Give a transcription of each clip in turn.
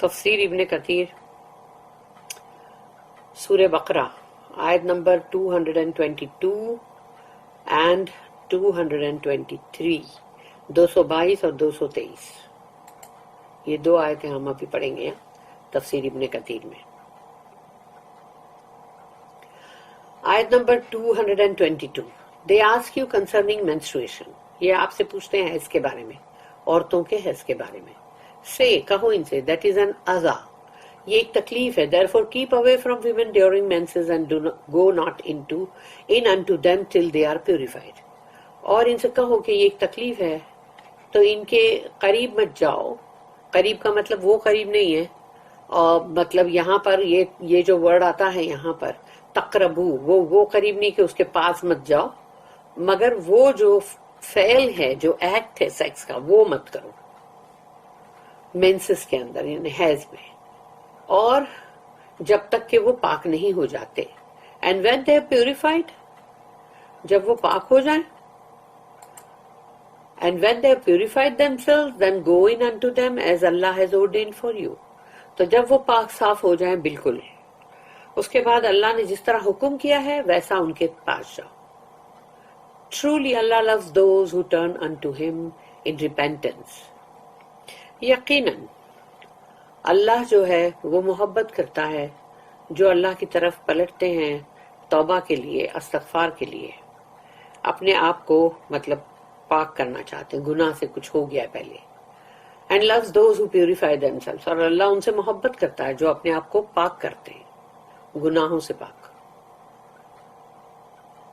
تفسیر ابن کثیر سورہ بقرہ آیت نمبر 222 اینڈ 223، 222 اور 223، یہ دو آیتیں ہم ابھی پڑھیں گے تفسیر ابن کثیر میں۔ آیت number 222، They ask you concerning menstruation، یہ آپ سے پوچھتے ہیں حیض کے بارے میں، عورتوں کے حیض کے بارے میں۔ Say، کہو ان سے، that is an adha، یہ ایک تکلیف ہے، therefore keep away from women during menses and go not in unto them till they are purified۔ اور ان سے کہو کہ یہ ایک تکلیف ہے تو ان کے قریب مت جاؤ۔ قریب کا مطلب وہ قریب نہیں ہے، اور مطلب یہاں پر یہ جو ورڈ آتا ہے یہاں پر تقربو، وہ قریب نہیں کہ اس کے پاس مت جاؤ، مگر وہ جو فعل ہے، جو ایکٹ ہے سیکس کا، وہ مت کرو مینسس کے اندر، یعنی حیض میں، اور جب تک کہ وہ پاک نہیں ہو جاتے۔ اینڈ وین دے پیوریفائڈ، جب وہ پاک ہو جائیں، and when they purified themselves then go in unto them as Allah has ordained for you، تو جب وہ پاک صاف ہو جائیں بالکل، اس کے بعد اللہ نے جس طرح حکم کیا ہے ویسا ان کے پاس جاؤ۔ Truly Allah loves those who turn unto him in repentance، یقیناً اللہ جو ہے وہ محبت کرتا ہے جو اللہ کی طرف پلٹتے ہیں توبہ کے لیے، استغفار کے لیے، اپنے آپ کو مطلب پاک کرنا چاہتے ہیں، گناہ سے کچھ ہو گیا پہلے۔ And loves those who purify themselves، اور اللہ ان سے محبت کرتا ہے جو اپنے آپ کو پاک کرتے ہیں، گناہوں سے پاک۔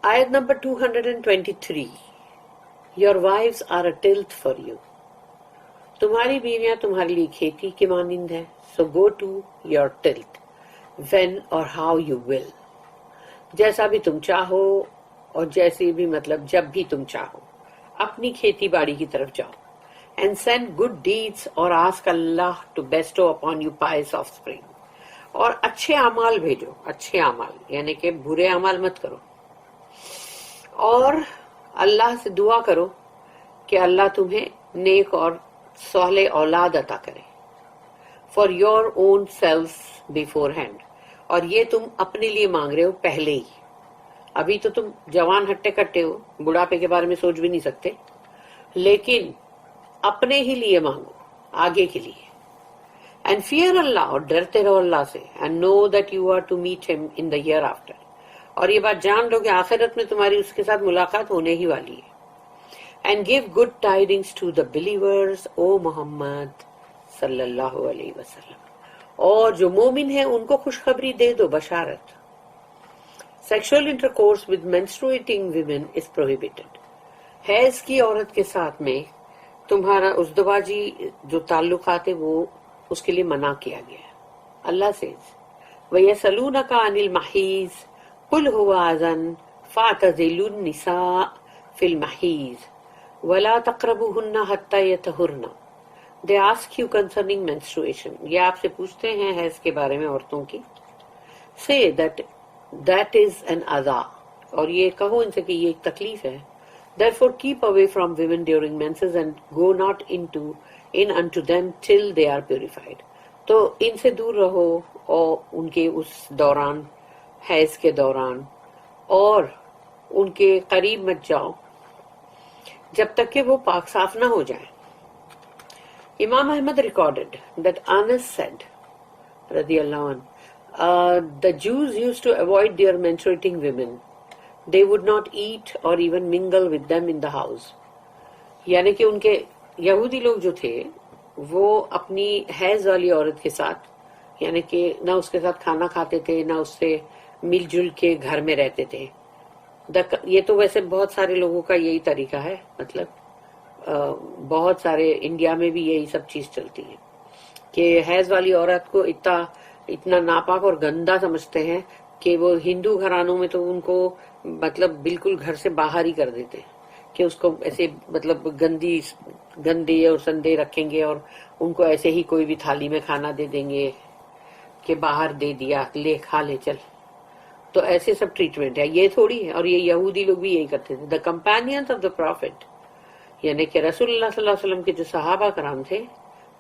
آیت number 223، Your wives are a tilth for you، تمہاری بیویاں تمہارے لیے کھیتی کی مانند ہے۔ So go to your tilth when or how you will، جیسا بھی تم چاہو اور جیسے بھی مطلب جب بھی تم چاہو اپنی کھیتی باڑی کی طرف جاؤ۔ And send good deeds، اور ask Allah to bestow upon you pious offspring، اور اچھے اعمال بھیجو، اچھے اعمال یعنی کہ برے اعمال مت کرو، اور اللہ سے دعا کرو کہ اللہ تمہیں نیک اور صالح اولاد عطا کرے۔ For your own selves beforehand، اور یہ تم اپنے لیے مانگ رہے ہو پہلے ہی، ابھی تو تم جوان ہٹے کٹے ہو، بڑھاپے کے بارے میں سوچ بھی نہیں سکتے، لیکن اپنے ہی لیے مانگو، آگے کے لیے۔ And fear اللہ، اور ڈرتے رہو اللہ سے۔ And know that you are to meet him in the hereafter، اور یہ بات جان لو کہ آخرت میں تمہاری اس کے ساتھ ملاقات ہونے ہی والی ہے۔ And give good tidings to the believers، او محمد صلی اللہ علیہ وسلم، اور جو مومن ہیں ان کو خوشخبری دے دو، بشارت۔ Sexual intercourse with menstruating women is prohibited، حیض کی عورت کے ساتھ میں تمہارا ازدواجی جو تعلقات ہے وہ اس کے لیے منع کیا گیا ہے۔ اللہ سے وَيَسْأَلُونَكَ عَنِ الْمَحِيضِ قُلْ هُوَ أَذًى فَاعْتَزِلُوا النِّسَاءَ فِي الْمَحِيضِ وَلَا تَقْرَبُوهُنَّ حَتَّى يَطْهُرْنَ۔ They ask you concerning menstruation، یہ آپ سے پوچھتے ہیں حیض کے بارے میں عورتوں کی۔ Say that is an adha، اور یہ کہو ان سے کہ یہ ایک تکلیف ہے۔ Therefore keep away from women during menses and go not in unto them till they are purified، تو ان سے دور رہو اور ان کے اس دوران، حیض کے دوران، اور ان کے قریب مت جاؤ جب تک کہ وہ پاک صاف نہ ہو جائیں۔ امام Ahmad recorded that Anas said رضی اللہ عنہ، the Jews used to avoid their menstruating women، they would not eat or even mingle with them in the house، یعنی کہ ان کے یہودی لوگ جو تھے وہ اپنی حیض والی عورت کے ساتھ یعنی کہ نہ اس کے ساتھ کھانا کھاتے تھے، نہ اس سے مل جل کے گھر میں رہتے تھے۔ یہ تو ویسے بہت سارے لوگوں کا یہی طریقہ ہے، مطلب بہت سارے انڈیا میں بھی یہی سب چیز چلتی ہے کہ حیض والی عورت کو اتنا ناپاک اور گندا سمجھتے ہیں کہ وہ ہندو گھرانوں میں تو ان کو مطلب بالکل گھر سے باہر ہی کر دیتے ہیں کہ اس کو ایسے مطلب گندے اور سندے رکھیں گے، اور ان کو ایسے ہی کوئی بھی تھالی میں کھانا دے دیں گے کہ باہر دے دیا، لے کھا لے چل۔ تو ایسے سب ٹریٹمنٹ ہے، یہ تھوڑی ہے، اور یہ یہودی لوگ بھی یہی کرتے تھے۔ دا کمپینینز آف دا پروفٹ، یعنی کہ رسول اللہ صلی اللہ علیہ وسلم کے جو صحابہ کرام تھے،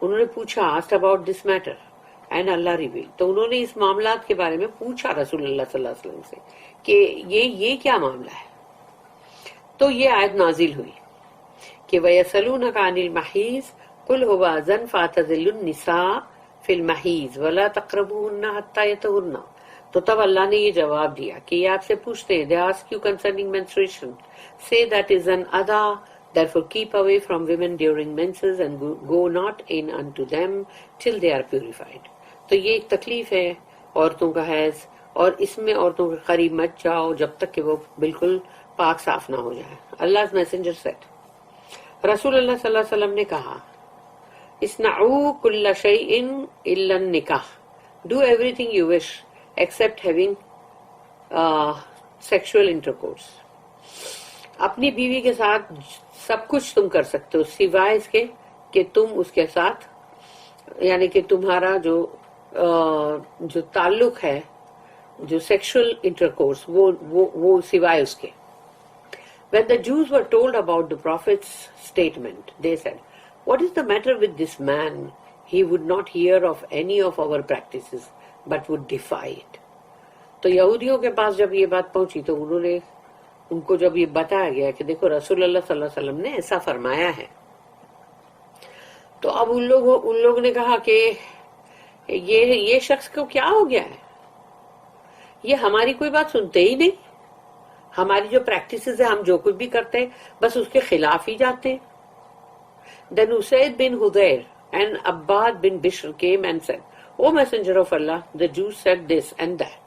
انہوں نے پوچھا، asked about this matter, and Allah revealed. تو انہوں نے اس معاملات کے بارے میں پوچھا رسول اللہ صلی اللہ علیہ وسلم سے کہ یہ کیا معاملہ ہے. تو یہ آیت نازل ہوئی کہ وَيَسْأَلُونَكَ عَنِ الْمَحِيضِ قُلْ هُوَ أَذًى فَاعْتَزِلُوا النِّسَاءَ فِي الْمَحِيضِ وَلَا تَقْرَبُوهُنَّ حَتَّى يَطْهُرْنَ. تو تب اللہ نے یہ جواب دیا کہ یہ آپ سے پوچھتے ہیں, they ask you concerning menstruation, say that is an adha, therefore keep away from women during menses and go not in unto them till they are purified. تو یہ ایک تکلیف ہے عورتوں کا حیض, اور اس میں عورتوں کے قریب مت جاؤ جب تک کہ وہ بالکل پاک صاف نہ ہو جائے. Allah's messenger said, رسول اللہ صلی اللہ علیہ وسلم نے کہا, اصنعوا كل شيء الا النکاح, do everything you wish except having sexual intercourse. اپنی بیوی کے ساتھ سب کچھ تم کر سکتے ہو سوائے اس کے کہ تم اس کے ساتھ یعنی کہ تمہارا جو تعلق ہے, جو سیکشل انٹرکورس, وہ سوائے اس کے. When the Jews were told about the Prophet's statement, they said, what is the matter with this man? He would not hear of any of our practices, but would defy it. تو یہودیوں کے پاس جب یہ بات پہنچی تو ان کو جب یہ بتایا گیا کہ دیکھو رسول اللہ صلی اللہ علیہ وسلم نے ایسا فرمایا ہے, تو اب ان لوگوں نے کہا کہ یہ شخص کو کیا ہو گیا ہے, یہ ہماری کوئی بات سنتے ہی نہیں, ہماری جو پریکٹسز ہیں ہم جو کچھ بھی کرتے ہیں بس اس کے خلاف ہی جاتے ہیں. Then Usayd bin Hudayr and Abbad bin Bishr came and said, O Messenger of Allah, the Jews said this and that.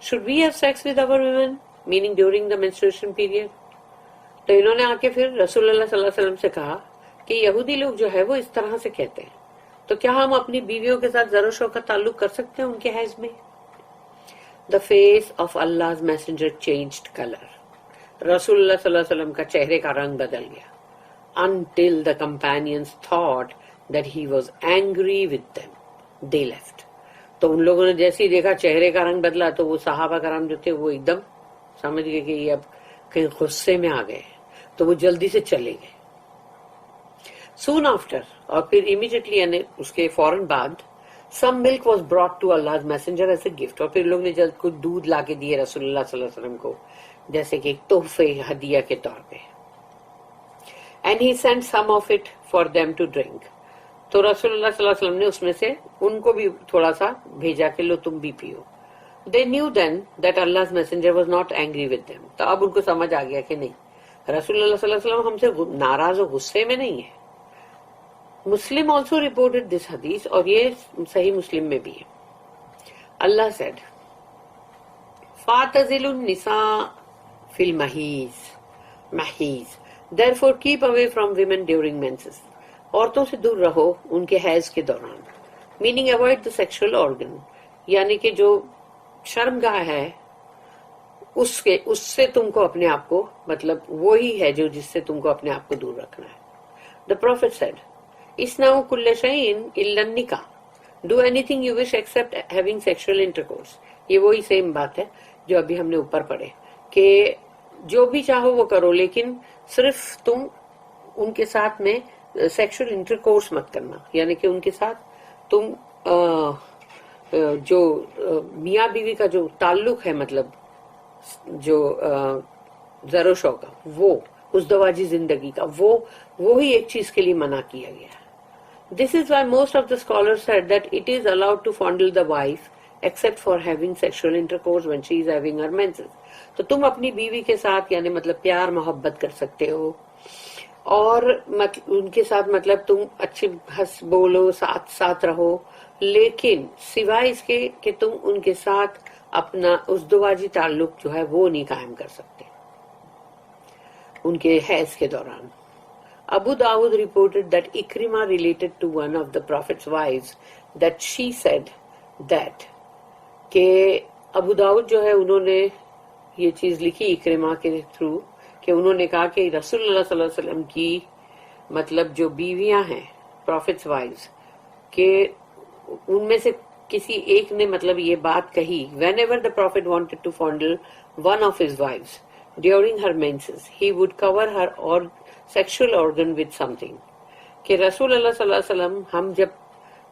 Should we have sex with our women? Meaning during the menstruation period. تو انہوں نے آ کے پھر رسول اللہ صلی اللہ علیہ وسلم سے کہا کہ یہودی لوگ جو ہے وہ اس طرح سے کہتے ہیں, تو کیا ہم اپنی بیویوں کے ساتھ زر و شو کا تعلق کر سکتے ہیں ان کے حیض میں؟ The face of Allah's messenger changed color. رسول اللہ صلی اللہ علیہ وسلم کا چہرے کا رنگ بدل گیا. Until the companions thought that he was angry with them, they left. تو ان لوگوں نے جیسے ہی دیکھا چہرے کا رنگ بدلا تو وہ صحابہ کرام جو تھے وہ ایک دم سمجھ گئے کہ یہ اب کہیں غصے میں آ گئے, تو وہ جلدی سے چلے گئے. Soon after, اور پھر immediately یعنی اس کے فوراً بعد, some milk was brought to Allah's messenger as a gift. اور پھر لوگ نے جلد کچھ دودھ لا کے دیے رسول اللہ صلی اللہ علیہ وسلم کو جیسے کہ ایک تحفے ہدیہ کے طور پہ. And he sent some of it for them to drink. تو رسول اللہ صلی اللہ علیہ وسلم نے اس میں سے ان کو بھی تھوڑا سا بھیجا کہ لو تم بھی پیو. They knew then that Allah's messenger was not angry with them. تو اب ان کو سمجھ آ گیا کہ نہیں, رسول اللہ صلی اللہ علیہ وسلم ہم سے ناراض و غصے میں نہیں ہے. Muslim also reported this hadith, اور یہ صحیح مسلم میں بھی ہے. Allah said, فَاعْتَزِلُوا النِّسَاءَ فِي الْمَحِيضِ Therefore keep away from women during menses. عورتوں سے دور رہو ان کے حیض کے دوران. Meaning avoid the sexual organ. یعنی کہ جو شرمگاہ ہے اس سے تم کو اپنے آپ کو, مطلب وہی ہے جس سے تم کو اپنے آپ کو دور رکھنا ہے. The Prophet said, اصنعوا كل شيء الا النکاح. Do anything you wish except having sexual intercourse. یہ وہی سیم بات ہے جو ابھی ہم نے اوپر پڑھے کہ جو بھی چاہو وہ کرو, لیکن صرف تم ان کے ساتھ میں سیکشل انٹرکورس مت کرنا. یعنی کہ ان کے ساتھ تم جو میاں بیوی کا جو تعلق ہے, مطلب جو زر و شو کا, وہ ازدواجی زندگی کا, وہی ایک چیز کے لیے منع کیا گیا ہے. This is why most of the scholars said that it is allowed to fondle the wife except for having sexual intercourse when she is having her menses. تو تم اپنی بیوی کے ساتھ یعنی مطلب پیار محبت کر سکتے ہو, اور ان کے ساتھ مطلب تم اچھے ہنس بولو, ساتھ رہو, لیکن سوائے اس کے کہ تم ان کے ساتھ اپنا ازدواجی تعلق جو ہے وہ نہیں قائم کر سکتے ان کے حیض کے دوران. Abu Dawud reported that Ikrimah related to one of the Prophet's wives that she said that کہ ابو داؤد جو ہے انہوں نے یہ چیز لکھی اکرمہ کے تھرو کہ انہوں نے کہا کہ رسول اللہ صلی اللہ علیہ وسلم کی مطلب جو بیویاں ہیں Prophet's wives کہ ان میں سے کسی ایک نے مطلب یہ بات کہی, whenever the Prophet wanted to fondle one of his wives during her menses, he would cover her or sexual organ with something. کہ رسول اللہ صلی اللہ علیہ وسلم ہم جب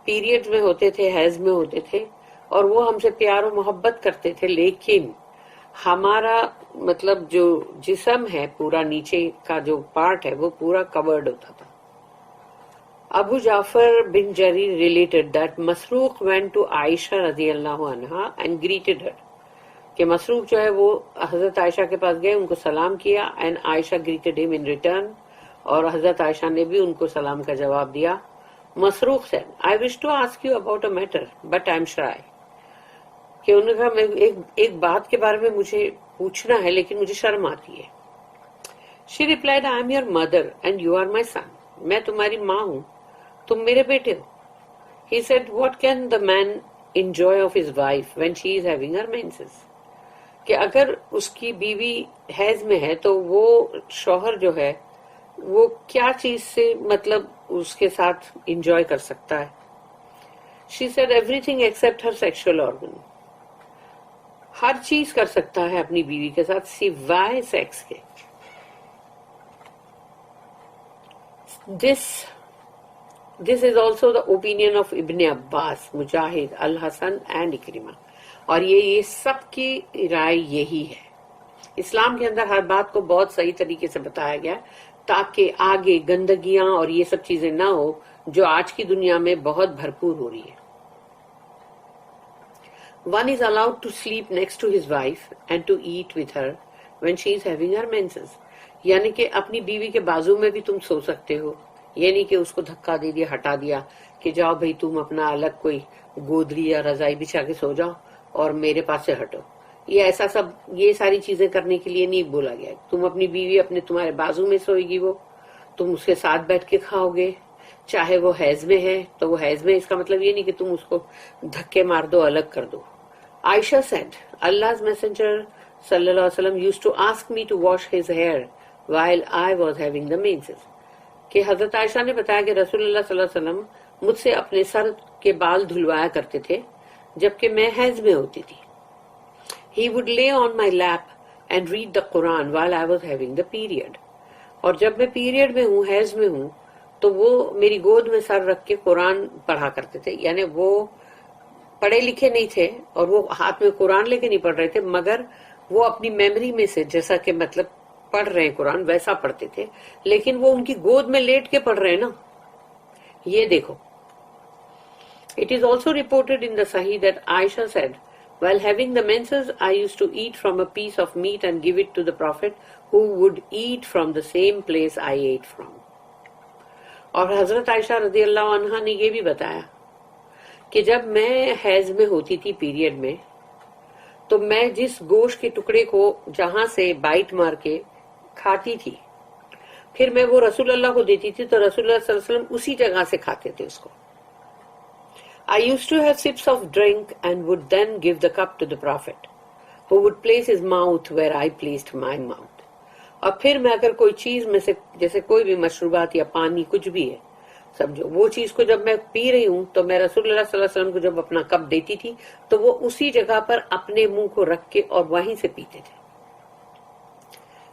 پیریڈ میں ہوتے تھے, حیض میں ہوتے تھے, اور وہ ہم سے پیار و محبت کرتے تھے, لیکن ہمارا مطلب جو جسم ہے پورا نیچے کا جو پارٹ ہے وہ پورا کورڈ ہوتا تھا. Abu Ja'far bin Jarir related that Masruq went to Aisha radiallahu anha and greeted her. کہ مسروق جو ہے وہ حضرت عائشہ کے پاس گئے, ان کو سلام کیا, and Aisha greeted him in return, اور حضرت عائشہ نے بھی ان کو سلام کا جواب دیا. مسروق said, I wish to ask you about a matter, but I'm shy. کہ انہوں نے کہا ایک بات کے بارے میں مجھے پوچھنا ہے لیکن مجھے شرم آتی ہے. She replied, I am your mother and you are my son. میں تمہاری ماں ہوں, تم میرے بیٹے ہو. He said, what can the man enjoy of his wife when she is having her menses? کہ اگر اس کی بیوی حیض میں ہے تو وہ شوہر جو ہے وہ کیا چیز سے مطلب اس کے ساتھ انجوائے کر سکتا ہے. She said, everything except her sexual organ. ہر چیز کر سکتا ہے اپنی بیوی کے ساتھ سوائے سیکس کے. This is also the opinion of Ibn Abbas, Mujahid, Al-Hasan and Ikrimah. اور یہ سب کی رائے یہی ہے. اسلام کے اندر ہر بات کو بہت صحیح طریقے سے بتایا گیا تاکہ آگے گندگیاں اور یہ سب چیزیں نہ ہو جو آج کی دنیا میں بہت بھرپور ہو رہی ہے. One is allowed to sleep next to his wife and to eat with her when she is having her menses. یعنی کہ اپنی بیوی کے بازو میں بھی تم سو سکتے ہو, یہ نہیں کہ اس کو دھکا دے دیا, ہٹا دیا کہ جاؤ بھئی تم اپنا الگ کوئی گودری یا رضائی بچھا کے سو جاؤ اور میرے پاس سے ہٹو. یہ ایسا سب یہ ساری چیزیں کرنے کے لیے نہیں بولا گیا. تم اپنی بیوی اپنے تمہارے بازو میں سوئے گی, وہ تم اس کے ساتھ بیٹھ کے کھاؤ گے, چاہے وہ حیض میں ہے تو وہ حیض میں. اس کا مطلب یہ نہیں کہ تم اس کو دھکے مار دو, الگ کر دو. عائشہ said, Allah's messenger sallallahu alaihi wasallam used to ask me to wash his hair while I was having the menses. کہ حضرت عائشہ نے بتایا کہ رسول اللہ صلی اللہ علیہ وسلم مجھ سے اپنے سر کے بال دھلوایا کرتے تھے جبکہ میں حیض میں ہوتی تھی. He would lay on my lap and read the Quran while I was having the period. اور جب میں پیریڈ میں ہوں, حیض میں ہوں, تو وہ میری گود میں سر رکھ کے قرآن پڑھا کرتے تھے. یعنی وہ پڑھے لکھے نہیں تھے اور وہ ہاتھ میں قرآن لے کے نہیں پڑھ رہے تھے, مگر وہ اپنی میموری میں سے جیسا کہ مطلب پڑھ رہے ہیں قرآن ویسا پڑھتے تھے, لیکن وہ ان کی گود میں لیٹ کے پڑھ رہے ہیں نا. یہ دیکھو. It is also reported in the Sahih that Aisha said, while having the menses, I used to eat from a piece of meat and give it to the Prophet, who would eat from the same place I ate from. اور حضرت عائشہ رضی اللہ عنہا نے یہ بھی بتایا کہ جب میں حیض میں ہوتی تھی پیریڈ میں, تو میں جس گوشت کے ٹکڑے کو جہاں سے بائٹ مار کے کھاتی تھی, پھر میں وہ رسول اللہ کو دیتی تھی تو رسول اللہ صلی اللہ علیہ وسلم اسی جگہ سے کھاتے تھے اس کو. I used to have sips of drink and would then give the cup to the Prophet, who would place his mouth where I placed my mouth. اور پھر میں اگر کوئی چیز میں سے جیسے کوئی بھی مشروبات یا پانی کچھ بھی ہے, سمجھو وہ چیز کو جب میں پی رہی ہوں تو میں رسول اللہ صلی اللہ علیہ وسلم کو جب اپنا کپ دیتی تھی تو وہ اسی جگہ پر اپنے منہ کو رکھ کے اور وہیں سے پیتے تھے.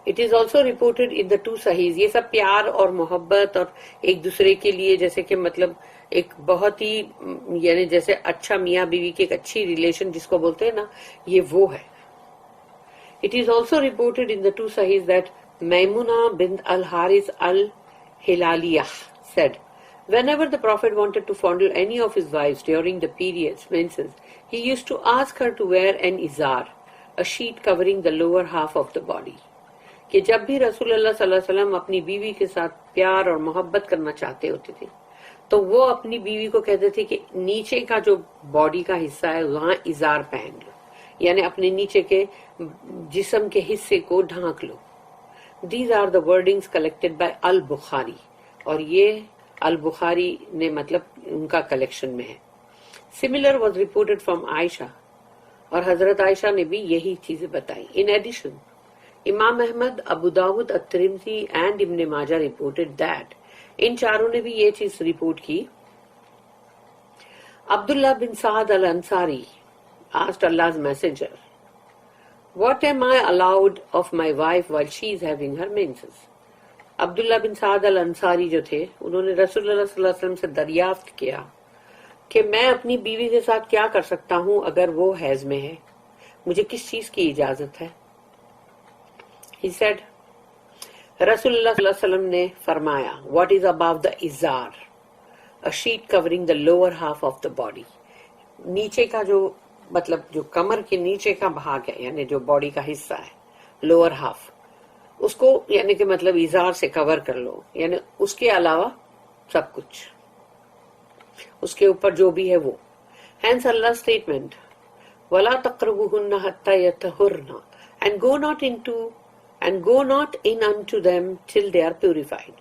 It is also reported in the two Sahihs. یہ سب پیار اور محبت اور ایک دوسرے کے لیے جیسے کہ مطلب ایک بہت ہی یعنی جیسے اچھا میاں بیوی کی ایک اچھی ریلیشن جس کو بولتے ہیں نا, یہ وہ ہے. It is also reported in the two Sahihs that Maimuna bint al-Haris al-Hilaliyah said, whenever the Prophet wanted to fondle any of his wives during the periods, menses, he used to ask her to wear an izar, a sheet covering the lower half of the body. کہ جب بھی رسول اللہ صلی اللہ علیہ وسلم اپنی بیوی کے ساتھ پیار اور محبت کرنا چاہتے ہوتے تھے تو وہ اپنی بیوی کو کہتے تھے کہ نیچے کا جو باڈی کا حصہ ہے وہاں ازار پہن لو, یعنی اپنے نیچے کے جسم کے حصے کو ڈھانک لو. These are the wordings collected by al-Bukhari, اور یہ البخاری نے مطلب ان کا کلیکشن میں ہے. Similar was reported from Aisha, اور حضرت عائشہ نے بھی یہی چیزیں بتائی. In addition, امام احمد, ابو داود, الترمذی and ابن ماجہ reported that ان چاروں نے بھی یہ چیز رپورٹ کی. عبداللہ بن سعد الانصاری asked Allah's messenger, what am I allowed of my wife while she is having her menses? عبداللہ بن سعد الانصاری جو تھے انہوں نے رسول اللہ صلی اللہ علیہ وسلم سے دریافت کیا کہ میں اپنی بیوی کے ساتھ کیا کر سکتا ہوں اگر وہ حیض میں ہے، مجھے کس چیز کی اجازت ہے. He said, رسول اللہ صلی اللہ علیہ وسلم نے فرمایا what is above the izar, a sheet covering the lower half of the body. نیچے کا جو مطلب جو کمر کے نیچے کا بھاگ ہے یعنی جو باڈی کا حصہ ہے لوور ہاف، اس کو یعنی کہ مطلب ازار سے کور کر لو، یعنی اس کے علاوہ سب کچھ اس کے اوپر جو بھی ہے وہ. ہینس اللہ اسٹیٹمنٹ وَلَا تَقْرَبُوهُنَّ حَتَّى يَطْهُرْنَ and go not in unto them till they are purified.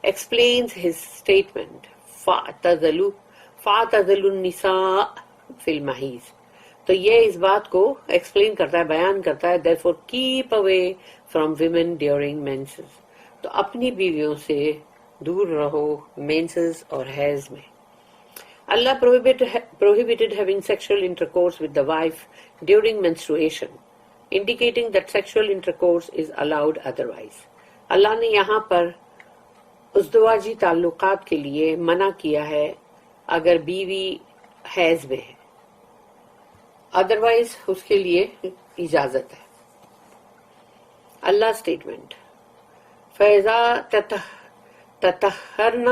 Explains his statement فَاعْتَزِلُوا النِّسَاءَ فِي الْمَحِيضِ. تو یہ اس بات کو ایکسپلین کرتا ہے، بیان کرتا ہے therefore keep away from women during menses. تو اپنی بیویوں سے دور رہو مینسز اور حیض میں. Allah prohibited having sexual intercourse with the wife during menstruation, indicating that sexual intercourse is allowed otherwise. اللہ نے یہاں پر ازدواجی تعلقات کے لیے منع کیا ہے اگر بیوی حیض میں ہے، ادروائز اس کے لیے اجازت ہے. اللہ اسٹیٹمنٹ فَإِذَا تَطَهَّرْنَ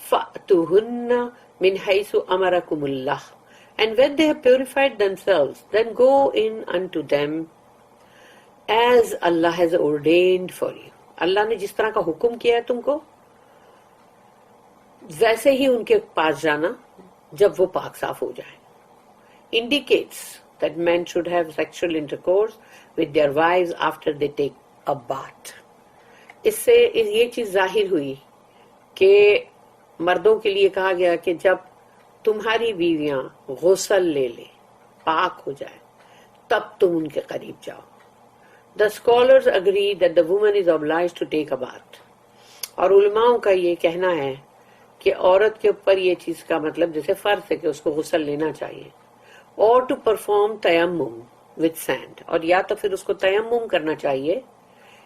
فَأْتُوهُنَّ مِنْ حَيْثُ أَمَرَكُمُ اللَّهُ and when they have purified themselves then go in unto them as Allah has ordained for you. اللہ نے جس طرح کا حکم کیا ہے تم کو ویسے ہی ان کے پاس جانا جب وہ پاک صاف ہو جائے. Indicates that men should have sexual intercourse with their wives after they take a bath. اس سے یہ چیز ظاہر ہوئی کہ مردوں کے لیے کہا گیا کہ جب تمہاری بیویاں غسل لے لے پاک ہو جائے تب تم ان کے قریب جاؤ. The scholars agree that the woman is obliged to take a bath. اور علماؤں کا یہ کہنا ہے کہ عورت کے اوپر یہ چیز کا مطلب جیسے فرض ہے کہ اس کو غسل لینا چاہیے، اور to perform tayammum with sand، اور یا تو پھر اس کو تیمم کرنا چاہیے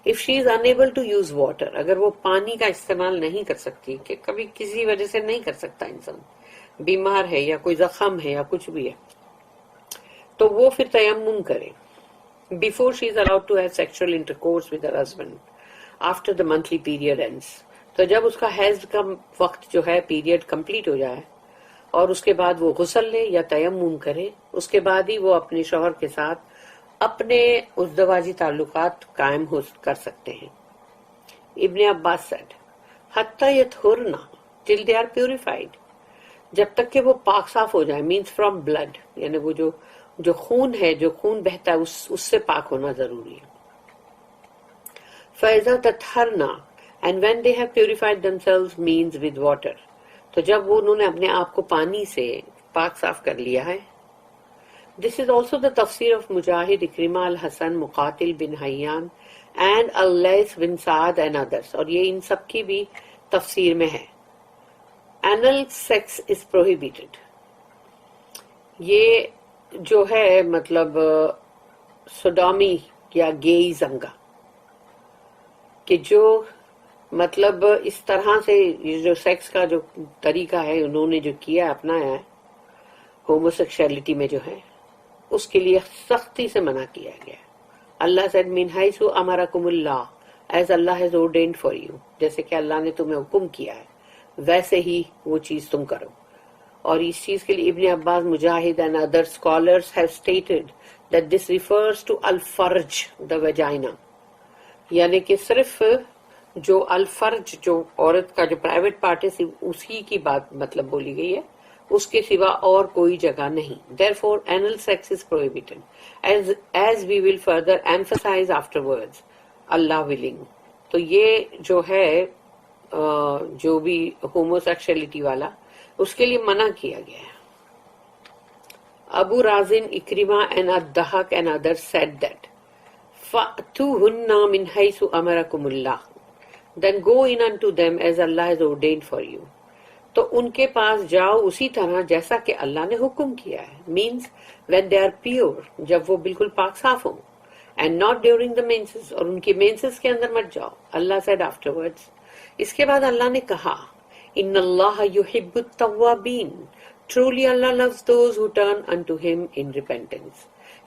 if she is unable to use water، اگر وہ پانی کا استعمال نہیں کر سکتی، کہ کبھی کسی وجہ سے نہیں کر سکتا انسان، بیمار ہے یا کوئی زخم ہے یا کچھ بھی ہے، تو وہ پھر تیمم کرے. before she is allowed to have sexual intercourse with her husband after the monthly period ends. تو جب اس کا حیض کا وقت جو ہے پیریڈ کمپلیٹ ہو جائے اور اس کے بعد وہ غسل لے یا تیمم کرے، اس کے بعد ہی وہ اپنے شوہر کے ساتھ اپنے ازدواجی تعلقات قائم کر سکتے ہیں. ابن عباس said حتی یطہرن till they are purified، جب تک کہ وہ پاک صاف ہو جائے، means from blood، یعنی وہ جو خون ہے، جو خون بہتا ہے اس سے پاک ہونا ضروری ہے. فَإِذَا تَطْهَرْنَا and when they have purified themselves means with water، تو جب وہ انہوں نے اپنے آپ کو پانی سے پاک صاف کر لیا ہے. This is also the tafsir of Mujahid, Ikrimah al-Hasan, Muqatil bin Hayyan and al-Lays bin Sa'ad and others، اور یہ ان سب کی بھی تفسیر میں ہے. Anal sex is prohibited، یہ جو ہے مطلب سوڈومی یا گئی زنگا، کہ جو مطلب اس طرح سے یہ جو سیکس کا جو طریقہ ہے انہوں نے جو کیا اپنایا ہے ہوموسیکشولیٹی میں جو ہے، اس کے لیے سختی سے منع کیا گیا. اللہ said من حیث امرکم اللہ as Allah has ordained for you، جیسے کہ اللہ نے تمہیں حکم کیا ہے ویسے ہی وہ چیز تم کرو. اور اس چیز کے لیے ابن عباس، مجاہد and other scholars have stated that this refers to الفرج the vagina، یعنی کہ صرف جو الفرج جو عورت کا جو پرائیویٹ پارٹ ہے اسی کی بات مطلب بولی گئی ہے، اس کے سوا اور کوئی جگہ نہیں. Therefore anal sex is prohibited as we will further emphasize afterwards Allah willing. تو یہ جو ہے جو بھی ہوموسیکشولیٹی والا اس کے لیے منع کیا گیا ہے. ابو رازن، اکرمہ and الضحاک and others said that فَأْتُوهُنَّ مِنْ حَيْثُ أَمَرَكُمُ اللَّهُ then go in unto them as Allah has ordained for you. تو ان کے پاس جاؤ اسی طرح جیسا کہ اللہ نے حکم کیا ہے، means when they are pure، جب وہ بالکل پاک صاف ہوں، and not during the menses، اور ان کی menses کے اندر مت جاؤ. اللہ said afterwards، اس کے بعد اللہ نے کہا ان اللہ یحب التوابین، Truly Allah loves those who turn unto him in repentance.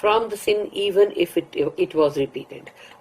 From the sin even if it was repeated.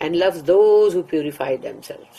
and loves those who purify themselves.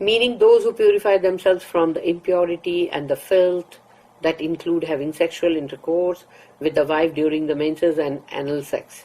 Meaning those who purify themselves from the impurity and the filth that include having sexual intercourse with the wife during the menses and anal sex.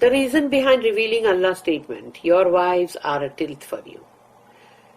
The reason behind revealing Allah's statement, your wives are a tilth for you.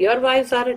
Your wives are a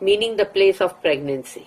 meaning the place of pregnancy.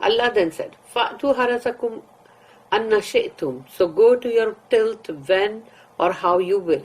Allah then said, "Fa'tu harasakum anna shi'tum." So go to your tilth when or how you will.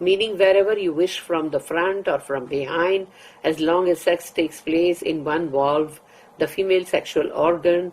Meaning wherever you wish from the front or from behind, as long as sex takes place in one valve, the female sexual organ,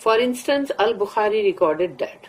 For instance, Al-Bukhari recorded that.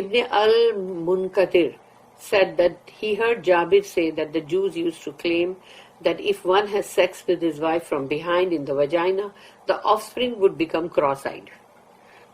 Ibn al-Munkatir said that he heard Jabir say that the Jews used to claim that if one has sex with his wife from behind in the vagina, the offspring would become cross-eyed.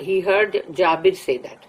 he heard Jabir say that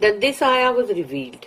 Then this ayah was revealed.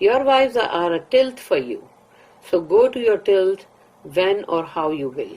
Your wives are a tilth for you. So go to your tilth when or how you will.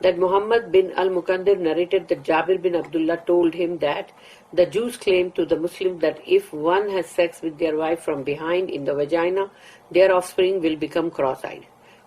that Muhammad bin al-Mukandir narrated that Jabir bin Abdullah told him that the Jews claimed to the Muslims that if one has sex with their wife from behind in the vagina, their offspring will become cross-eyed.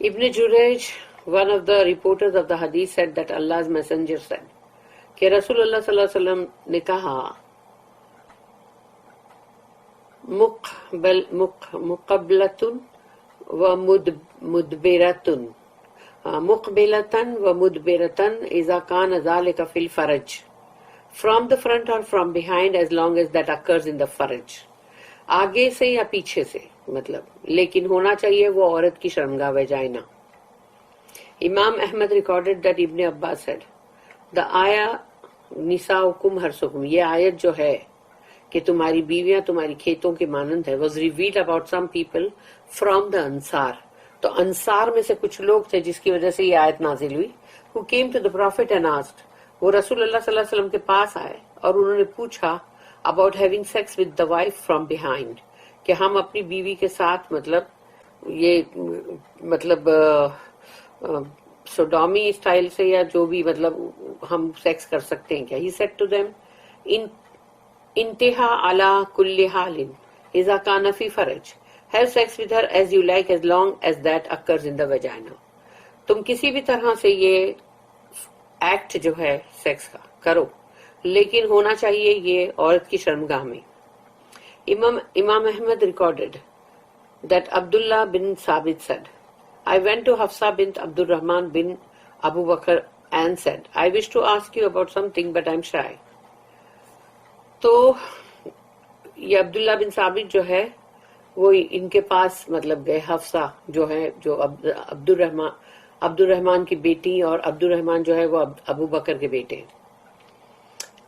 Ibn Jurayj one of the reporters of the hadith said that Allah's messenger said کہ رسول اللہ صلی اللہ علیہ وسلم نے کہا مقبلتن و مدبرتن مقبلتن و مدبرتن اذا کان ذلك فی الفرج from the front or from behind as long as that occurs in the fridge, آگے سے یا پیچھے سے مطلب، لیکن ہونا چاہیے وہ عورت کی شرمگاہ ویجائنا۔ امام احمد ریکارڈڈ that ابن عباس said the آیا نساؤکم حرثکم، یہ آیت جو ہے کہ تمہاری بیویاں تمہاری کھیتوں کے مانند ہے، was revealed about some people from the انصار، تو انصار میں سے کچھ لوگ تھے جس کی وجہ سے یہ آیت نازل ہوئی، who came to the prophet and asked، وہ رسول اللہ صلی اللہ علیہ وسلم کے پاس آئے اور انہوں نے پوچھا about having sex with the wife from behind، کہ ہم اپنی بیوی کے ساتھ مطلب سوڈومی اسٹائل سے یا جو بھی مطلب ہم سیکس کر سکتے ہیں کیا؟ he said to them انتہا علی کل حال اذا کان فی fridge, have sex with her as you like as long as that occurs in the vagina، تم کسی بھی طرح سے یہ ایکٹ جو ہے سیکس کا کرو، لیکن ہونا چاہیے یہ عورت کی شرمگاہ میں۔ Imam Ahmad recorded that Abdullah bin Sabit said I went to Hafsa bint Abdurrahman bin Abu Bakr and said I wish to ask you about something but I'm shy۔ تو یہ عبداللہ بن ثابت جو ہے وہ ان کے پاس مطلب گئے، حفصہ جو ہے جو عبد الرحمن کی بیٹی، اور عبد الرحمن جو ہے وہ ابو بکر کے بیٹے،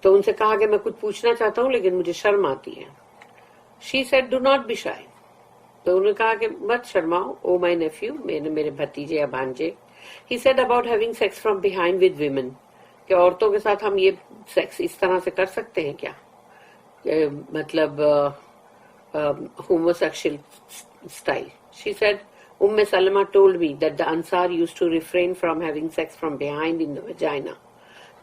تو ان سے کہا کہ میں کچھ پوچھنا چاہتا ہوں لیکن مجھے شرم آتی ہے۔ She said do not be shy، تو انہوں نے کہا کہ مت شرماؤ، او مائی نیفیو، میرے بھتیجے یا بھانجے۔ He said about having sex from behind with women، کہ عورتوں کے ساتھ ہم یہ سیکس اس طرح سے کر سکتے ہیں کیا، مطلب homosexual style۔ She said Salama told me that the Ansar used to refrain from having sex from behind in the vagina۔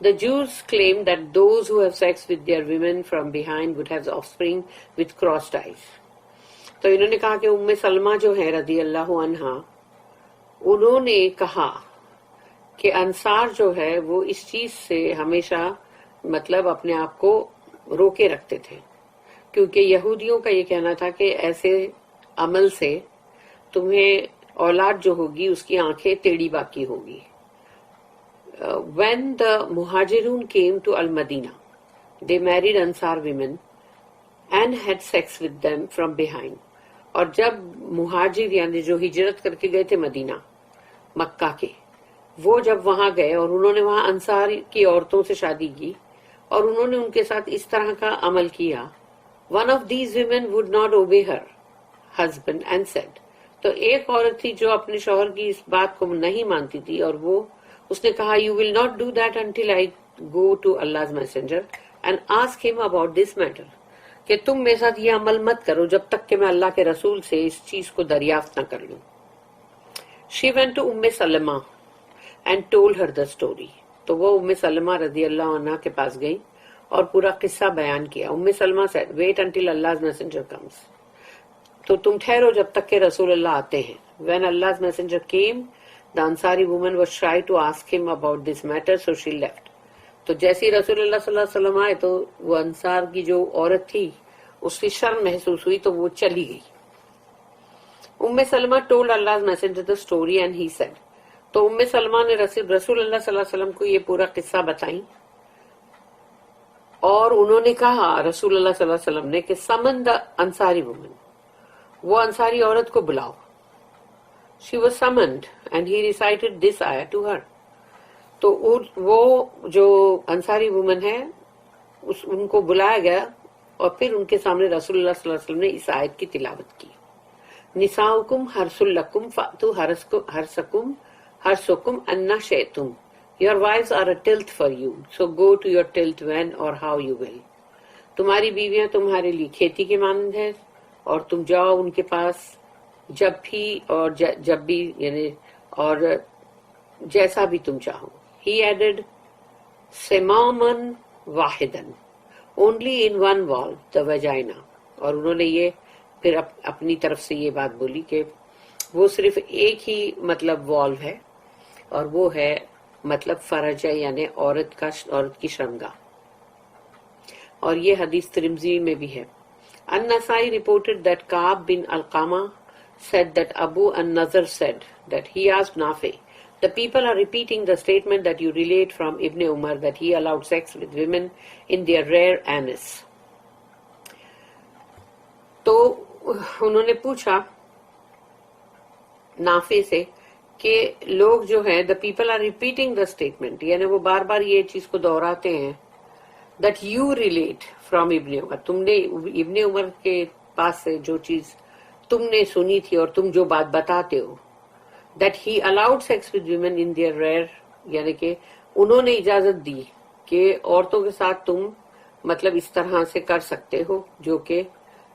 The Jews claim that those who have sex with their women from behind would have offspring with crossed eyes۔ تو انہوں نے کہا کہ سلمہ جو ہے رضی اللہ عنہا، انہوں نے کہا کہ انصار جو ہے وہ اس چیز سے ہمیشہ مطلب اپنے آپ کو روکے رکھتے تھے، کیونکہ یہودیوں کا یہ کہنا تھا کہ ایسے عمل سے تمہیں اولاد جو ہوگی اس کی آنکھیں ٹیڑھی باقی ہوگی۔ When the Muhajirun came to Al-Madinah, they married Ansar women and had sex with them from behind۔ اور جب مہاجر یعنی جو ہجرت کر کے گئے تھے مدینہ مکہ کے، وہ جب وہاں گئے اور انہوں نے وہاں انصار کی عورتوں سے شادی کی اور انہوں نے ان کے ساتھ اس طرح کا عمل کیا، one of these women would not obey her husband and said، تو ایک عورت تھی جو اپنے شوہر کی اس بات کو نہیں مانتی تھی اور اس نے کہا you will not do that until I go to Allah's messenger and ask him about this matter، کہ تم میرے ساتھ یہ عمل مت کرو جب تک کہ میں اللہ کے رسول سے اس چیز کو دریافت نہ کر لوں۔ She went to Salama and told her the story، تو وہ سلمہ رضی اللہ عنہ کے پاس گئی اور پورا قصہ بیان کیا۔ سلمہ said wait until Allah's messenger comes، تو تم ٹھہرو جب تک کہ رسول اللہ آتے ہیں۔ When Allah's messenger came the Ansari woman was shy to ask him about this matter so she left۔ تو جیسے رسول اللہ صلی اللہ علیہ وسلم آئے تو وہ انصار کی جو عورت تھی اس کی شرم محسوس ہوئی تو وہ چلی گئی۔ سلمہ told Allah's messenger the story and he said، تو سلمہ نے رسول اللہ صلی اللہ علیہ وسلم کو یہ پورا قصہ بتائیں اور انہوں نے کہا رسول اللہ صلی اللہ علیہ وسلم نے کہ summon the Ansari woman، وہ انصاری عورت کو بلاؤ۔ She was summoned and he recited this ayah to her، تو وہ جو انصاری وومن ہے ان کو بلایا گیا اور پھر ان کے سامنے رسول اللہ صلی اللہ علیہ وسلم نے اس آیت کی تلاوت کی۔ نساؤکم حرث لکم فأتوا حرثکم انا شئتم، your wives are a tilth for you so go to your tilth when or how you will۔ تمہاری بیویاں تمہارے لیے کھیتی کے مانند ہے اور تم جاؤ ان کے پاس جب بھی اور جب بھی یعنی اور جیسا بھی تم چاہو۔ He added سمامن واحدن only in one valve the vagina، اور انہوں نے یہ پھر اپنی طرف سے یہ بات بولی کہ وہ صرف ایک ہی مطلب والو ہے اور وہ ہے مطلب فرج ہے یعنی عورت کی شرمگاہ. اور یہ حدیث ترمذی میں بھی ہے. النسائی reported that Ka'b bin Alqama said that Abu an-Nadhr said that he asked Nafi, the people are repeating the statement that you relate from Ibn Umar that he allowed sex with women in their rare anise. تو انہوں نے پوچھا نافع سے کہ لوگ جو ہیں the people are repeating the statement یعنی وہ بار بار یہ چیز کو دہراتے ہیں that you relate from ابن عمر, تم نے ابن عمر کے پاس سے جو چیز تم نے سنی تھی اور تم جو بات بتاتے ہو, that he allowed sex with women in their rare یعنی کہ انہوں نے اجازت دی کہ عورتوں کے ساتھ تم مطلب اس طرح سے کر سکتے ہو جو کہ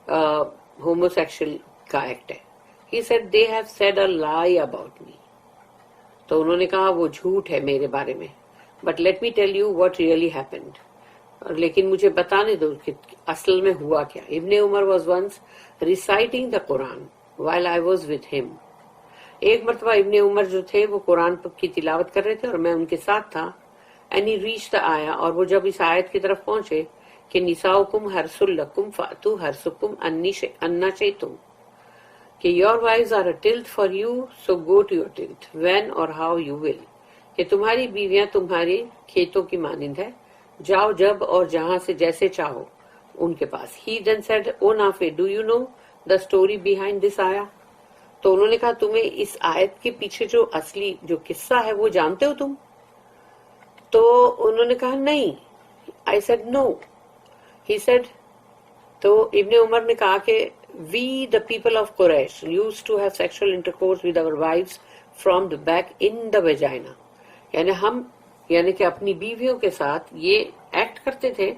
ہوموسیکشل کا ایکٹ ہے. He said they have said a lie about me. تو انہوں نے کہا وہ جھوٹ ہے میرے بارے میں. But let me tell you what really happened. لیکن مجھے بتانے دو کہ اصل میں ہوا کیا. ابن عمر was once reciting the Quran while I was with him. ایک مرتبہ ابن عمر جو تھے وہ قرآن کی تلاوت کر رہے تھے اور میں ان کے ساتھ تھا. And he reached the آیا, اور وہ جب اس آیت کی طرف پہنچے کہ نساؤکم حرث لکم فأتوا حرثکم انا شئتم, کہ your wives are a tilth for you so go to your tilth when or how you will, کہ تمہاری بیویاں تمہاری کھیتوں کی مانند ہے, جاؤ جب اور جہاں سے جیسے چاہو ان کے پاس. He then said, O Nafi, do you know the story behind this آیا؟ تو انہوں نے کہا تمہیں اس آیت کے پیچھے جو اصلی جو قصہ ہے وہ جانتے ہو تم؟ تو انہوں نے کہا نہیں. I said no. He said, تو ابن عمر نے کہا کہ we the people of Quraysh used to have sexual intercourse with our wives from the back in the vagina. یعنی ہم یعنی کہ اپنی بیویوں کے ساتھ یہ ایکٹ کرتے تھے,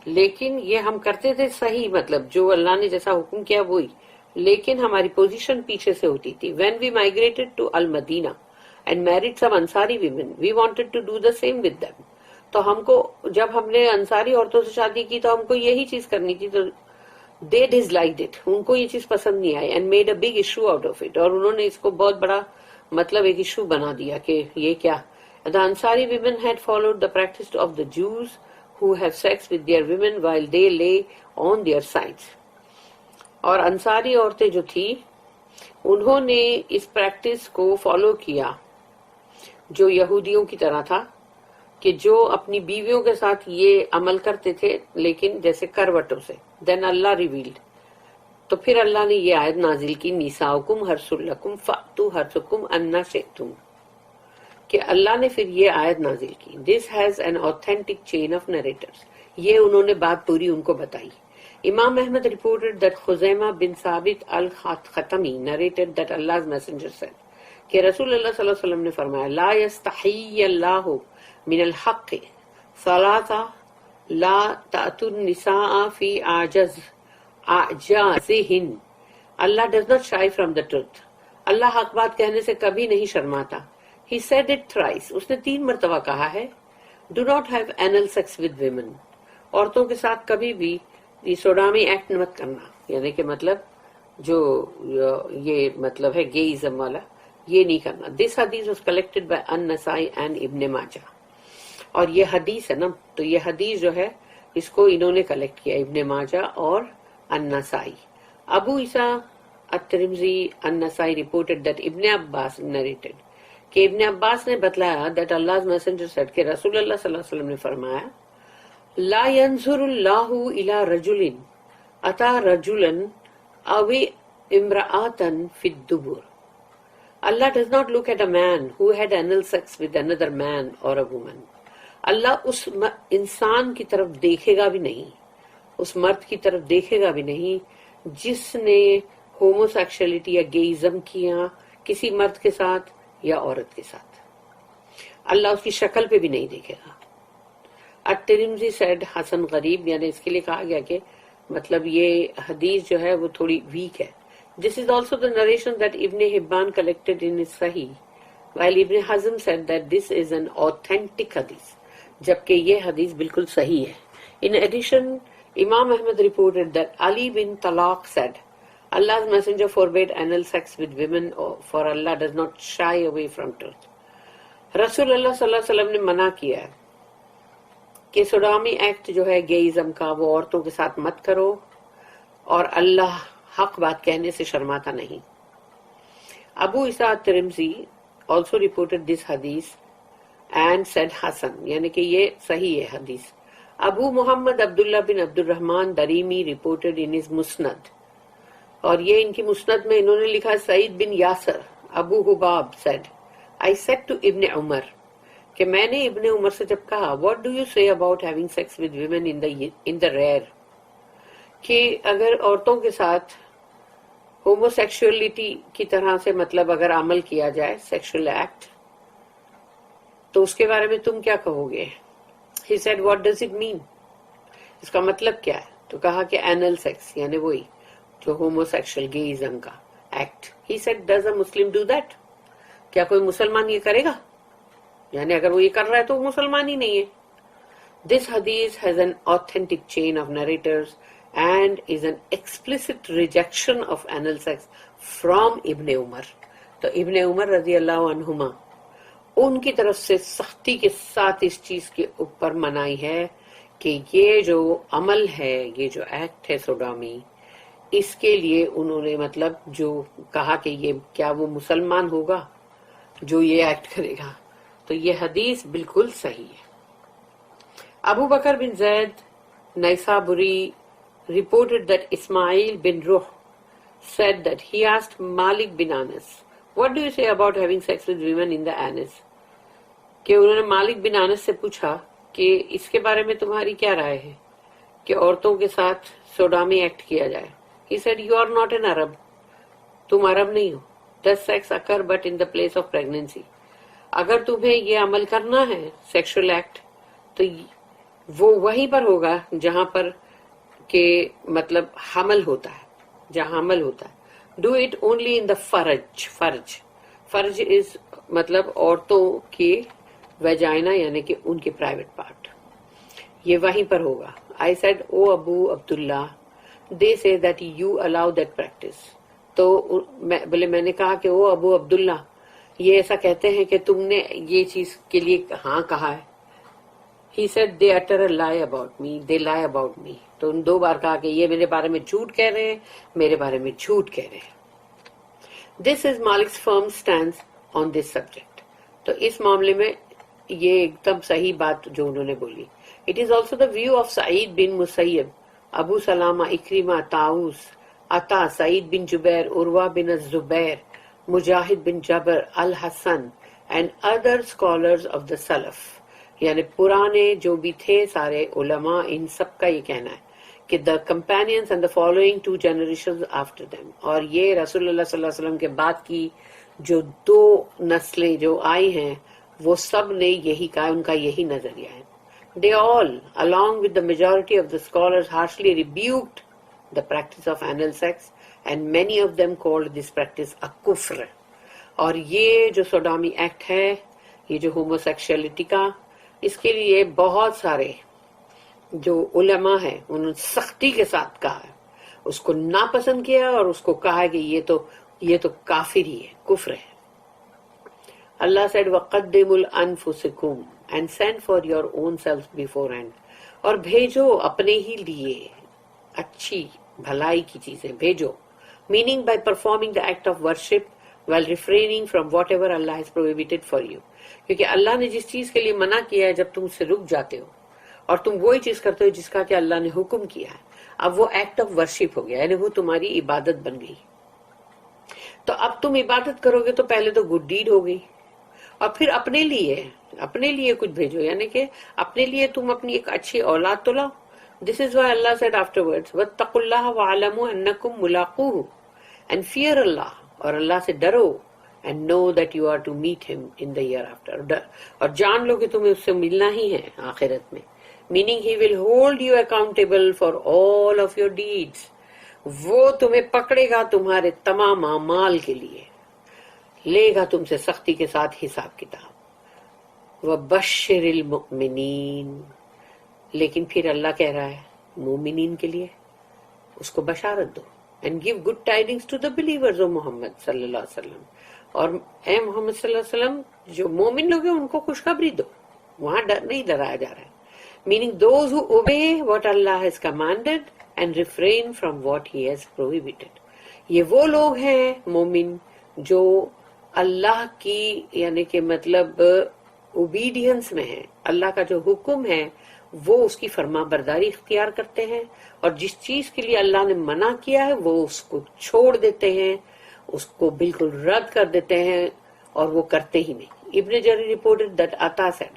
لیکن یہ ہم کرتے تھے صحیح مطلب جو اللہ نے جیسا حکم کیا وہی, لیکن ہماری پوزیشن پیچھے سے ہوتی تھی. When we migrated to Al-Madinah and married some Ansari women, we wanted to do the same with them. تو ہم کو جب ہم نے انصاری عورتوں سے شادی کی تو ہم کو یہی چیز کرنی تھی, تو they disliked it, ان کو یہ چیز پسند نہیں آئی, and made a big issue out of it, اور انہوں نے اس کو بہت بڑا مطلب ایک ایشو بنا دیا کہ یہ کیا. The Ansari women had followed the practice of the Jews who have sex with their women while they lay on their sides. اور انصاری عورتیں جو تھی انہوں نے اس پریکٹس کو فالو کیا جو یہودیوں کی طرح تھا, کہ جو اپنی بیویوں کے ساتھ یہ عمل کرتے تھے لیکن جیسے کروٹوں سے. Then Allah revealed, تو پھر اللہ نے یہ آیت نازل کی, نساؤکم حرث لکم فأتوا حرثکم انا شئتم, کہ اللہ نے پھر یہ آیت نازل کی. This has an authentic chain of narrators. یہ انہوں نے بات پوری ان کو بتائی. امام احمد reported that خزیمہ بن ثابت الختمی narrated that Allah's messenger said, کہ رسول اللہ صلی اللہ علیہ وسلم نے فرمایا, لا یستحی اللہ من الحق ثلاثہ لا تأتوا النساء فی اعجازہن. اللہ does not shy from the truth. اللہ حق بات کہنے سے کبھی نہیں شرماتا. He said it thrice. اس نے 3 مرتبہ کہا ہے, do not have anal sex with women. عورتوں کے ساتھ کبھی بھی یہ سوڈامی ایکٹ مت کرنا, یعنی کہ مطلب جو یہ مطلب ہے گیئزم والا یہ نہیں کرنا. This hadith was collected by An-Nasai and Ibn Majah. اور یہ حدیث ہے نا, تو یہ حدیث جو ہے اس کو انہوں نے کلیکٹ کیا, ابن ماجہ اور النسائی. ابو عیسیٰ الترمذی النسائی reported that ابن عباس narrated, کہ ابن عباس نے بتلایا that Allah's messenger said, کہ رسول اللہ صلی اللہ علیہ وسلم نے فرمایا, لا ينظر اللہ الى رجل اتى رجلا او امرأة في الدبر. Allah does not look at a man who had anal sex with another man or a woman. اللہ اس انسان کی طرف دیکھے گا بھی نہیں, اس مرد کی طرف دیکھے گا بھی نہیں جس نے ہومو سیکشولیٹی یا گیئزم کیا کسی مرد کے ساتھ یا عورت کے ساتھ. اللہ اس کی شکل پہ بھی نہیں دیکھے گا. الترمذی سیڈ حسن غریب, یعنی اس کے لیے کہا گیا کہ مطلب یہ حدیث جو ہے وہ تھوڑی ویک ہے. This is also the narration that Ibn Hibban collected in his Sahih, while Ibn Hazm said that this is an authentic hadith, جبکہ یہ حدیث بالکل صحیح ہے. In addition, Imam Ahmad reported that Ali bin Talaq said, Allah's messenger forbade anal sex with women, for Allah does not shy away from truth. رسول اللہ صلی اللہ علیہ وسلم نے منع کیا ہے کہ سوڈامی ایکٹ جو ہے گیئزم کا وہ عورتوں کے ساتھ مت کرو، اور اللہ حق بات کہنے سے شرماتا نہیں. ابو عیسیٰ ترمذی also reported this hadith and said حسن، یعنی کہ یہ صحیح ہے حدیث. ابو محمد عبداللہ بن عبد الرحمن دریمی reported in his مسند، اور یہ ان کی مسند میں انہوں نے لکھا سعید بن یاسر ابو حباب said I said to ابن عمر کہ میں نے ابن عمر سے جب کہا what do you say about having sex with women in the rare، کہ اگر عورتوں کے ساتھ ہومو سیکشولیٹی کی طرح سے مطلب اگر عمل کیا جائے سیکشل ایکٹ تو اس کے بارے میں تم کیا کہو گے. He said what does it mean، اس کا مطلب کیا ہے؟ تو کہا کہ اینل سیکس، یعنی وہی جو ہومو سیکشل گیئزم کا act. He said does a Muslim do that، کیا کوئی مسلمان یہ کرے گا؟ یعنی اگر وہ یہ کر رہا ہے تو وہ مسلمان ہی نہیں ہے. This hadith has an authentic chain of narrators and is an explicit rejection of anal sex from ابن عمر. تو ابن عمر رضی اللہ عنہما ان کی طرف سے سختی کے ساتھ اس چیز کے اوپر منائی ہے کہ یہ جو عمل ہے، یہ جو ایکٹ ہے سوڈامی، اس کے لیے انہوں نے مطلب جو کہا کہ یہ کیا وہ مسلمان ہوگا جو یہ ایکٹ کرے گا. تو یہ حدیث بالکل صحیح ہے. ابو بکر بن زید نیسابوری reported that Ismail bin Ruh said that he asked Malik bin Anas, what do you say about having sex with women in the anus، کہ انہوں نے مالک بن انس سے پوچھا کہ اس کے بارے میں تمہاری کیا رائے ہے کہ عورتوں کے ساتھ سوڈامی ایکٹ کیا جائے. He said you are not an Arab، تم عرب نہیں ہو. Does sex occur but in the place of pregnancy، اگر تمہیں یہ عمل کرنا ہے سیکشل ایکٹ تو وہ وہیں پر ہوگا جہاں پر کہ مطلب حمل ہوتا ہے، جہاں حمل ہوتا ہے. Do it only in the fridge, fridge is مطلب عورتوں کی ویجائنا، یعنی کہ ان کے پرائیویٹ پارٹ، یہ وہیں پر ہوگا. آئی سیڈ او ابو عبداللہ دے سے that you allow that practice, تو بولے میں نے کہا کہ او ابو عبداللہ یہ ایسا کہتے ہیں کہ تم نے یہ چیز کے لیے ہاں کہا ہے. He said they utter a lie about me, they lie about me. تو ان دو بار کہا کہ یہ میرے بارے میں جھوٹ کہہ رہے ہیں، میرے بارے میں جھوٹ کہہ رہے ہیں. This is Malik's firm stance on this subject. تو اس معاملے میں یہ ایک دم صحیح بات جو انہوں نے بولی. It is also the view of Sa'id bin Musayyib, Abu Salama, Ikrimah, Taus, Ata, Sa'id bin Jubair, Urwa bin Az-Zubair, Mujahid bin Jabr, Al-Hassan and other scholars of the Salaf. یعنی پرانے جو بھی تھے سارے علماء، ان سب کا یہ کہنا ہے کہ the companions and the following 2 generations after them، اور یہ رسول اللہ صلی اللہ علیہ وسلم کے بعد کی جو 2 نسلیں جو آئی ہیں وہ سب نے یہی کہا، ان کا یہی نظریہ ہے. They all, along with the majority of the scholars, harshly rebuked the practice of anal sex and many of them called this practice a kufr. اور یہ جو سوڈامی ایکٹ ہے، یہ جو ہومو سیکشولیٹی کا، اس کے لیے بہت سارے جو علماء ہیں انہوں نے سختی کے ساتھ کہا ہے، اس کو ناپسند کیا اور اس کو کہا کہ یہ تو کافر ہی ہے، کفر ہے. اللہ said وَقَدِّمُوا لِأَنفُسِكُمْ and send for your own selves beforehand، اور بھیجو اپنے ہی لیے اچھی بھلائی کی چیزیں بھیجو. meaning by performing the act of worship while refraining from whatever Allah has prohibited for you، کیونکہ اللہ نے جس چیز کے لیے منع کیا ہے جب تم اس سے رک جاتے ہو اور تم وہی چیز کرتے ہو جس کا کہ اللہ نے حکم کیا ہے، اب وہ ایکٹ آف ورشپ ہو گیا، یعنی وہ تمہاری عبادت بن گئی. تو اب تم عبادت کرو گے تو پہلے تو گڈ ڈیڈ ہو گئی، اور پھر اپنے لیے کچھ بھیجو، یعنی کہ اپنے لیے تم اپنی ایک اچھی اولاد تو لاؤ. This is why Allah said afterwards وَاتَّقُوا اللَّهَ وَاعْلَمُوا أَنَّكُمْ مُلَاقُوهُ، and fear Allah، اور اللہ سے ڈرو، and know that you are to meet him in the year after، اور جان لو کہ تمہیں اس سے ملنا ہی ہے آخرت میں. meaning he will hold you accountable for all of your deeds، وہ تمہیں پکڑے گا تمہارے تمام اعمال کے لیے، لے گا تم سے سختی کے ساتھ حساب کتاب. وَبَشِّرِ الْمُؤْمِنِينَ، لیکن پھر اللہ کہہ رہا ہے مومنین کے لیے اس کو بشارت دو. and give good tidings to the believers of محمد صلی اللہ علیہ وسلم. اور اے محمد صلی اللہ علیہ وسلم جو مومن لوگ ہیں ان کو خوشخبری دو، وہاں نہیں ڈرایا جا رہا ہے. Meaning those who obey what Allah has commanded and refrain from what he has prohibited. یہ وہ لوگ ہیں مومن جو اللہ کی یعنی کہ مطلب اوبیڈینس میں ہیں، اللہ کا جو حکم ہے وہ اس کی فرما برداری اختیار کرتے ہیں، اور جس چیز کے لیے اللہ نے منع کیا ہے وہ اس کو چھوڑ دیتے ہیں، اس کو بالکل رد کر دیتے ہیں اور وہ کرتے ہی نہیں. ابن جریر reported that Atta said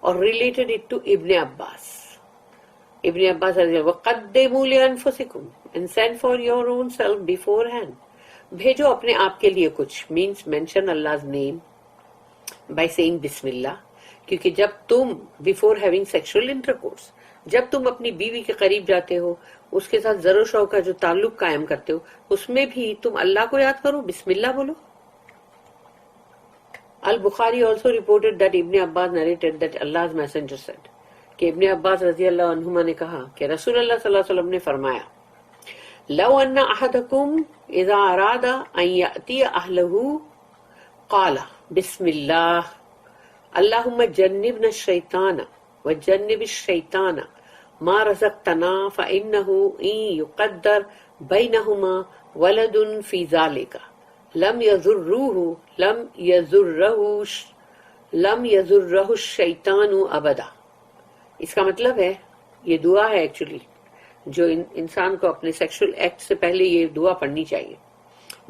or related it to Ibn Abbas. Ibn Abbas said, وَقَدِّمُوا لِأَنفُسِكُمْ and send for your own self beforehand. بھیجو اپنے آپ کے لیے کچھ means mention Allah's name by saying بسم اللہ. کیونکہ جب تم before having sexual intercourse جب تم اپنی بیوی کے قریب جاتے ہو اس کے ساتھ زر و شوق کا جو تعلق قائم کرتے ہو اس میں بھی تم اللہ کو یاد کرو، بسم اللہ بولو. البخاری also reported that Ibn Abbas narrated that Allah's messenger said کہ ابن عباس رضی اللہ عنہما نے کہا کہ رسول اللہ صلی اللہ علیہ وسلم نے فرمایا لو ان احدکم اذا اراد ان یأتی اہلہ قال بسم اللہ اللہم جنبنا الشیطان وجنب الشیطان ما رزقتنا فإنه ان يقدر بینہما ولد فی ذالک لم یضرہ الشیطان ابدا. اس کا مطلب ہے یہ دعا ہے ایکچولی جو انسان کو اپنے سیکشل ایکٹ سے پہلے یہ دعا پڑھنی چاہیے.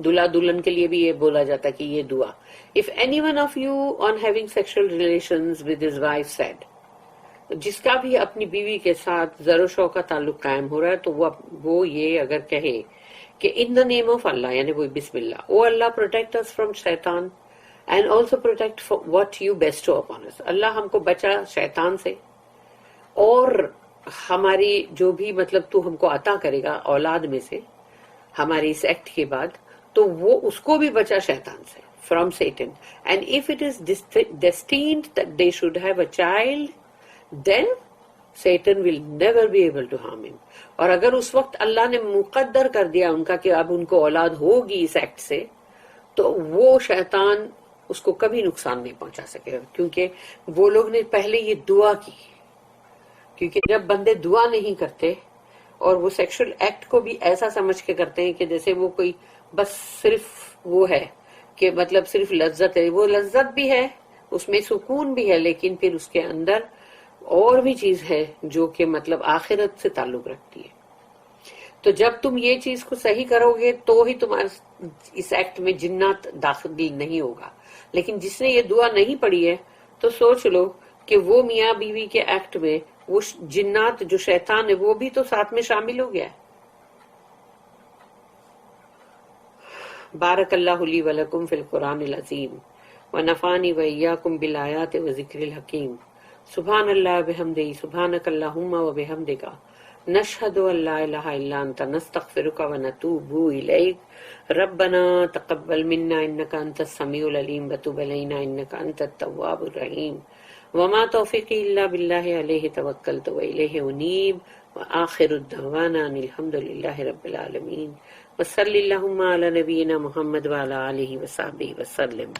دلہا دلہن کے لیے بھی یہ بولا جاتا ہے کہ یہ دعا if any one of you on having sexual relations with his wife said جس کا بھی اپنی بیوی کے ساتھ زر و شوق کا تعلق قائم ہو رہا ہے تو وہ یہ اگر کہے کہ in the name of Allah یعنی وہ بسم اللہ او اللہ protect us from شیطان and also protect what you bestow upon us. اللہ ہم کو بچا شیطان سے اور ہماری جو بھی مطلب تو ہم کو عطا کرے گا اولاد میں سے ہمارے اس ایکٹ کے بعد تو وہ اس کو بھی بچا شیطان سے from Satan. And if it is destined that they should have a child then Satan will never be able to harm him. اور اگر اس وقت اللہ نے مقدر کر دیا ان کا کہ اب ان کو اولاد ہوگی اس ایکٹ سے تو وہ شیطان اس کو کبھی نقصان نہیں پہنچا سکے گا کیونکہ وہ لوگ نے پہلے یہ دعا کی. کیونکہ جب بندے دعا نہیں کرتے اور وہ سیکشل ایکٹ کو بھی ایسا سمجھ کے کرتے ہیں کہ جیسے وہ کوئی بس صرف وہ ہے کہ مطلب صرف لذت ہے، وہ لذت بھی ہے اس میں سکون بھی ہے لیکن پھر اس کے اندر اور بھی چیز ہے جو کہ مطلب آخرت سے تعلق رکھتی ہے. تو جب تم یہ چیز کو صحیح کرو گے تو ہی تمہارے اس ایکٹ میں جنات داخل نہیں ہوگا. لیکن جس نے یہ دعا نہیں پڑھی ہے تو سوچ لو کہ وہ میاں بیوی کے ایکٹ میں وہ جنات جو شیطان ہے وہ بھی تو ساتھ میں شامل ہو گیا ہے. بارک اللہ لی ولکم فی القرآن العظیم ونفعنی وإیاکم بالآیات وذکر الحکیم. سبحان اللہ بحمدہ سبحانک اللہم وبحمدک نشہد ان لا الہ الا انت نستغفرک ونتوب الیک ربنا تقبل منا انک انت السمیع العلیم وتب علینا انک انت التواب الرحیم وما توفیقی الا باللہ علیہ توکلت والیہ انیب وآخر الدعوانا ان الحمد للہ رب العالمین وصلی اللہم علی نبینا محمد وعلی آلہ وصحبہ وسلم.